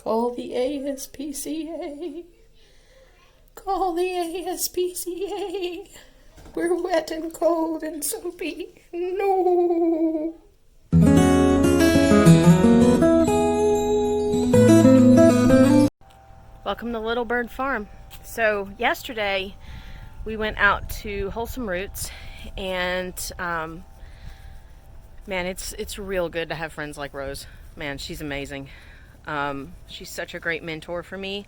Call the ASPCA. Call the ASPCA. We're wet and cold and soapy. No. Welcome to Little Bird Farm. So yesterday we went out to Wholesome Roots, and man, it's real good to have friends like Rose. Man, she's amazing. She's such a great mentor for me.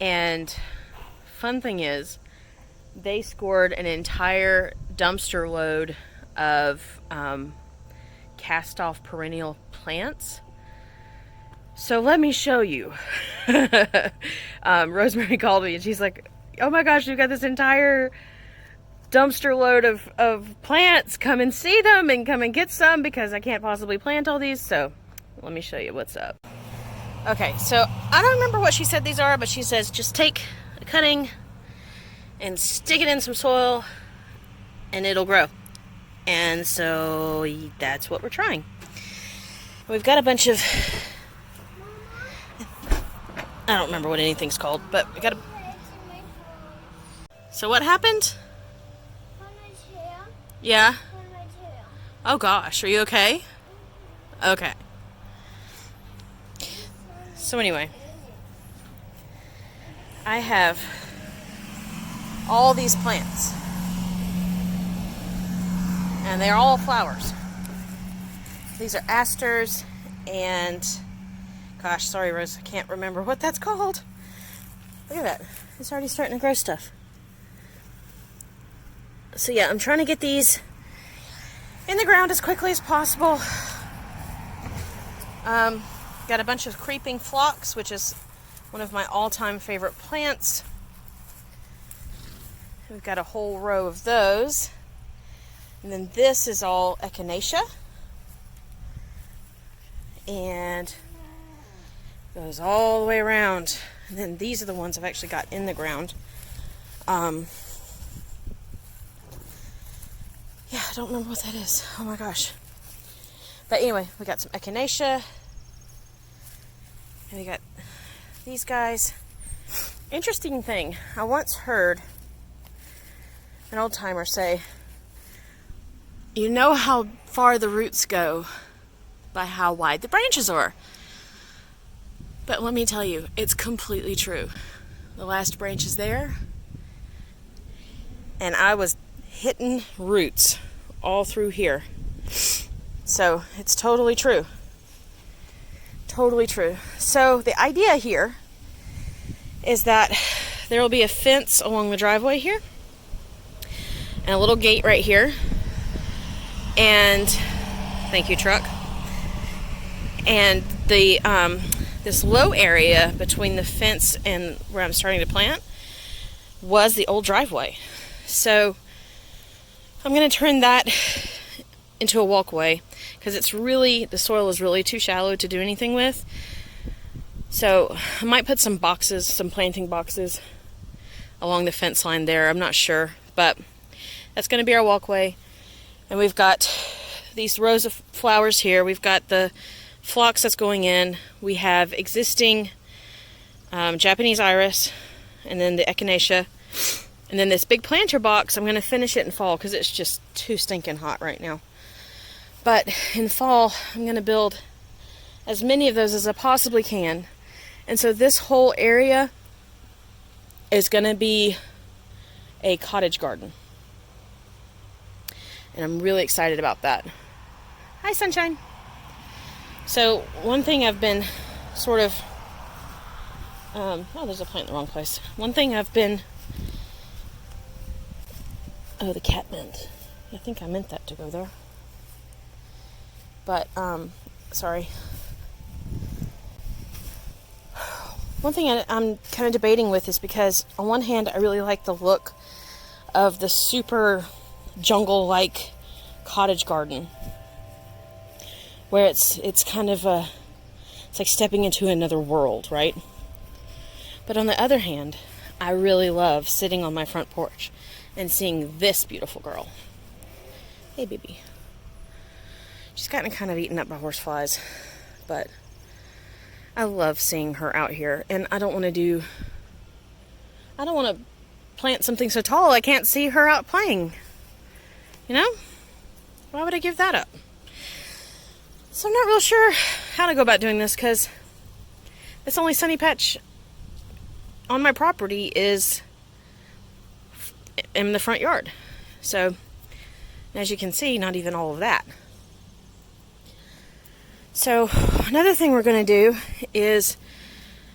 And fun thing is, they scored an entire dumpster load of cast off perennial plants. So let me show you. Rosemary called me and she's like, oh my gosh, we've got this entire dumpster load of plants. Come and see them and come and get some, because I can't possibly plant all these. So let me show you what's up. Okay, so I don't remember what she said these are, but she says just take a cutting and stick it in some soil and it'll grow. And so that's what we're trying. We've got a bunch of, I don't remember what anything's called, but we got a... So what happened? Yeah? Oh gosh, are you okay? Okay. So anyway, I have all these plants, and they're all flowers. These are asters, and gosh, sorry Rose, I can't remember what that's called. Look at that, it's already starting to grow stuff. So yeah, I'm trying to get these in the ground as quickly as possible. Got a bunch of creeping phlox, which is one of my all-time favorite plants. We've got a whole row of those. And then this is all echinacea. And goes all the way around. And then these are the ones I've actually got in the ground. Yeah, I don't remember what that is. Oh my gosh. But anyway, we got some echinacea. And we got these guys. Interesting thing, I once heard an old timer say, you know how far the roots go by how wide the branches are. But let me tell you, it's completely true. The last branch is there, and I was hitting roots all through here. So it's totally true. Totally true. So the idea here is that there will be a fence along the driveway here and a little gate right here, and thank you, truck. And the this low area between the fence and where I'm starting to plant was the old driveway. So I'm going to turn that into a walkway, because it's really, the soil is really too shallow to do anything with. So I might put some boxes, some planting boxes along the fence line there. I'm not sure, but that's going to be our walkway. And we've got these rows of flowers here. We've got the phlox that's going in. We have existing Japanese iris, and then the echinacea. And then this big planter box, I'm going to finish it in fall because it's just too stinking hot right now. But in fall, I'm going to build as many of those as I possibly can. And so this whole area is going to be a cottage garden. And I'm really excited about that. Hi, sunshine. So one thing I've been sort of... oh, there's a plant in the wrong place. One thing I've been... Oh, the cat meant. I think I meant that to go there. But, sorry. One thing I'm kind of debating with is because, on one hand, I really like the look of the super jungle-like cottage garden, where it's kind of it's like stepping into another world, right? But on the other hand, I really love sitting on my front porch and seeing this beautiful girl. Hey, baby. She's gotten kind of eaten up by horseflies, but I love seeing her out here, and I don't want to plant something so tall I can't see her out playing. You know? Why would I give that up? So I'm not real sure how to go about doing this, because this only sunny patch on my property is in the front yard. So, as you can see, not even all of that. So, another thing we're going to do is,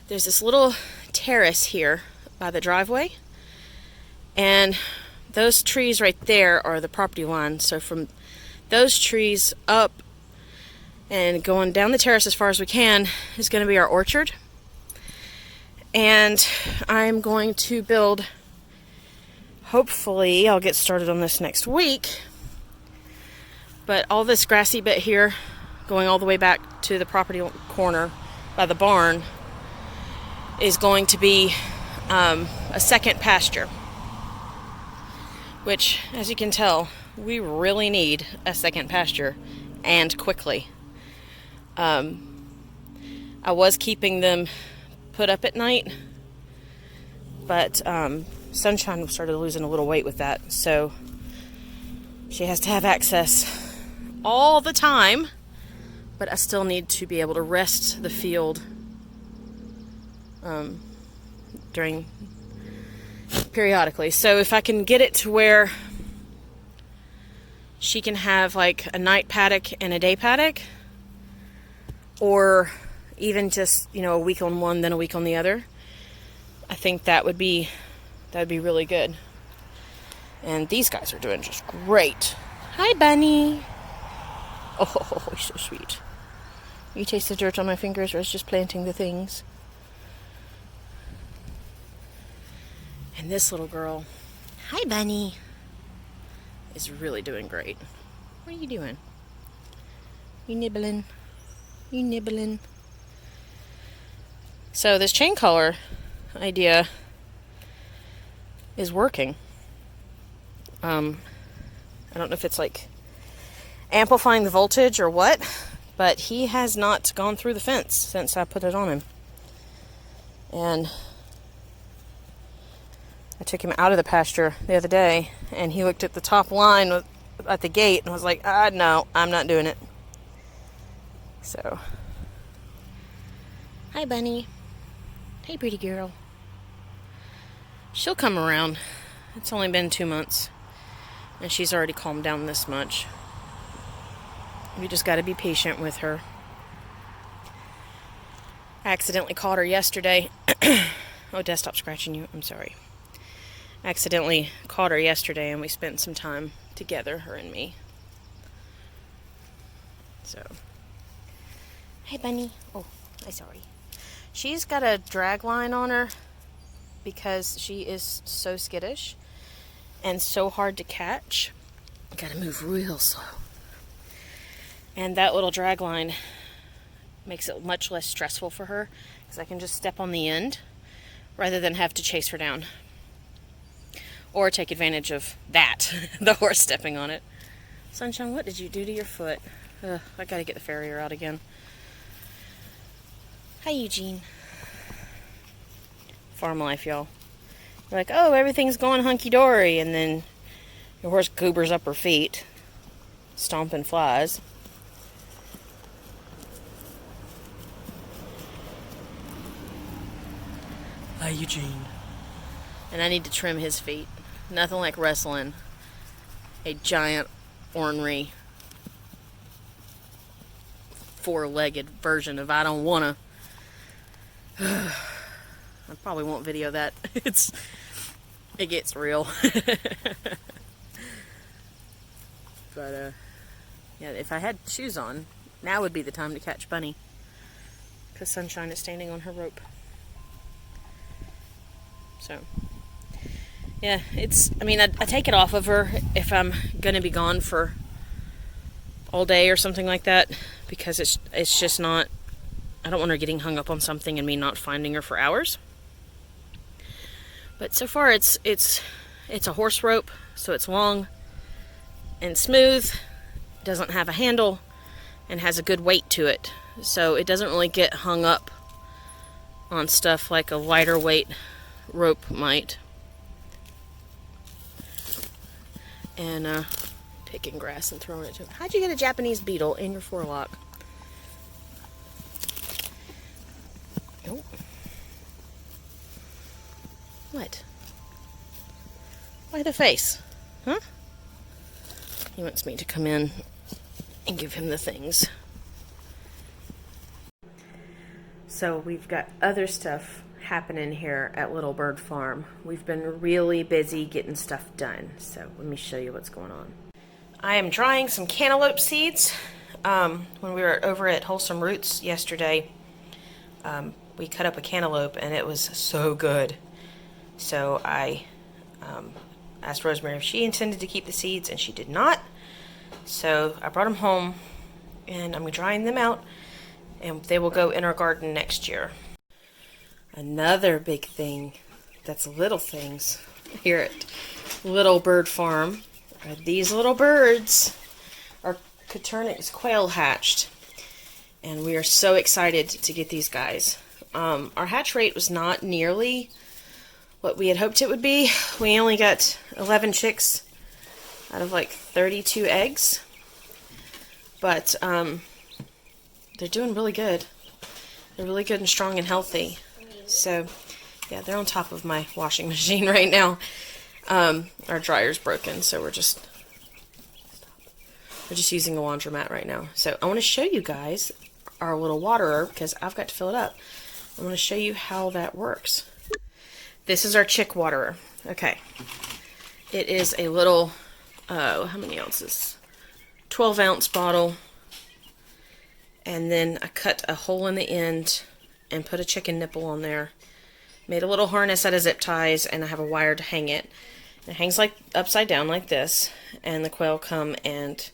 there's this little terrace here by the driveway, and those trees right there are the property line. So from those trees up and going down the terrace as far as we can is going to be our orchard. And I'm going to build, hopefully I'll get started on this next week, but all this grassy bit here going all the way back to the property corner by the barn is going to be a second pasture, which, as you can tell, we really need a second pasture, and quickly. I was keeping them put up at night, but Sunshine started losing a little weight with that, so she has to have access all the time, but I still need to be able to rest the field during periodically. So if I can get it to where she can have like a night paddock and a day paddock, or even just, you know, a week on one then a week on the other, I think that would be really good. And these guys are doing just great. Hi, Bunny. Oh, he's so sweet. You taste the dirt on my fingers, or it's just planting the things. And this little girl, hi Bunny, is really doing great. What are you doing? You nibbling? You nibbling? So this chain collar idea is working. I don't know if it's like amplifying the voltage or what, but he has not gone through the fence since I put it on him. And I took him out of the pasture the other day, and he looked at the top line at the gate and was like, no, I'm not doing it. So, hi, Bunny. Hey, pretty girl. She'll come around. It's only been 2 months, and she's already calmed down this much. We just got to be patient with her. I accidentally caught her yesterday. Oh, desktop scratching you. I'm sorry. Accidentally caught her yesterday, and we spent some time together, her and me. So, hey Bunny. Oh, I'm sorry. She's got a drag line on her because she is so skittish and so hard to catch. I gotta move real slow. And that little drag line makes it much less stressful for her, because I can just step on the end rather than have to chase her down. Or take advantage of that, the horse stepping on it. Sunshine, what did you do to your foot? I gotta get the farrier out again. Hi, Eugene. Farm life, y'all. You're like, oh, everything's going hunky-dory, and then your horse goobers up her feet, stomping flies. Hi, Eugene. And I need to trim his feet. Nothing like wrestling a giant ornery four-legged version of I don't wanna. I probably won't video that. It gets real. But yeah, if I had shoes on, now would be the time to catch Bunny, because Sunshine is standing on her rope. So yeah, I take it off of her if I'm gonna be gone for all day or something like that, because it's just not, I don't want her getting hung up on something and me not finding her for hours. But so far it's a horse rope, so it's long and smooth, doesn't have a handle, and has a good weight to it, so it doesn't really get hung up on stuff like a lighter weight rope might. And picking grass and throwing it to him. How'd you get a Japanese beetle in your forelock? Oh. What? Why the face? Huh? He wants me to come in and give him the things. So we've got other stuff happening here at Little Bird Farm. We've been really busy getting stuff done. So let me show you what's going on. I am drying some cantaloupe seeds. When we were over at Wholesome Roots yesterday, we cut up a cantaloupe and it was so good. So I asked Rosemary if she intended to keep the seeds, and she did not. So I brought them home and I'm drying them out, and they will go in our garden next year. Another big thing that's little things here at Little Bird Farm are these little birds. Our Coturnix quail hatched, and we are so excited to get these guys. Our hatch rate was not nearly what we had hoped it would be. We only got 11 chicks out of like 32 eggs, but they're doing really good. They're really good and strong and healthy. So yeah, they're on top of my washing machine right now. Our dryer's broken, so we're just using a laundromat right now. So I want to show you guys our little waterer, because I've got to fill it up. I want to show you how that works. This is our chick waterer. Okay. It is a little, how many ounces? 12-ounce bottle. And then I cut a hole in the end and put a chicken nipple on there. Made a little harness out of zip ties, and I have a wire to hang it. It hangs like upside down like this, and the quail come and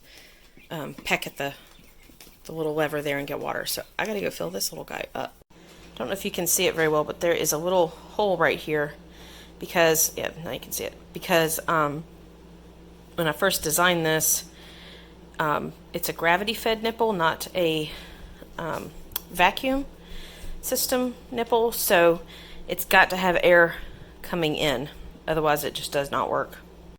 peck at the little lever there and get water. So I gotta go fill this little guy up. Don't know if you can see it very well, but there is a little hole right here because, yeah, now you can see it. Because when I first designed this, it's a gravity-fed nipple, not a vacuum system nipple, so it's got to have air coming in. Otherwise, it just does not work.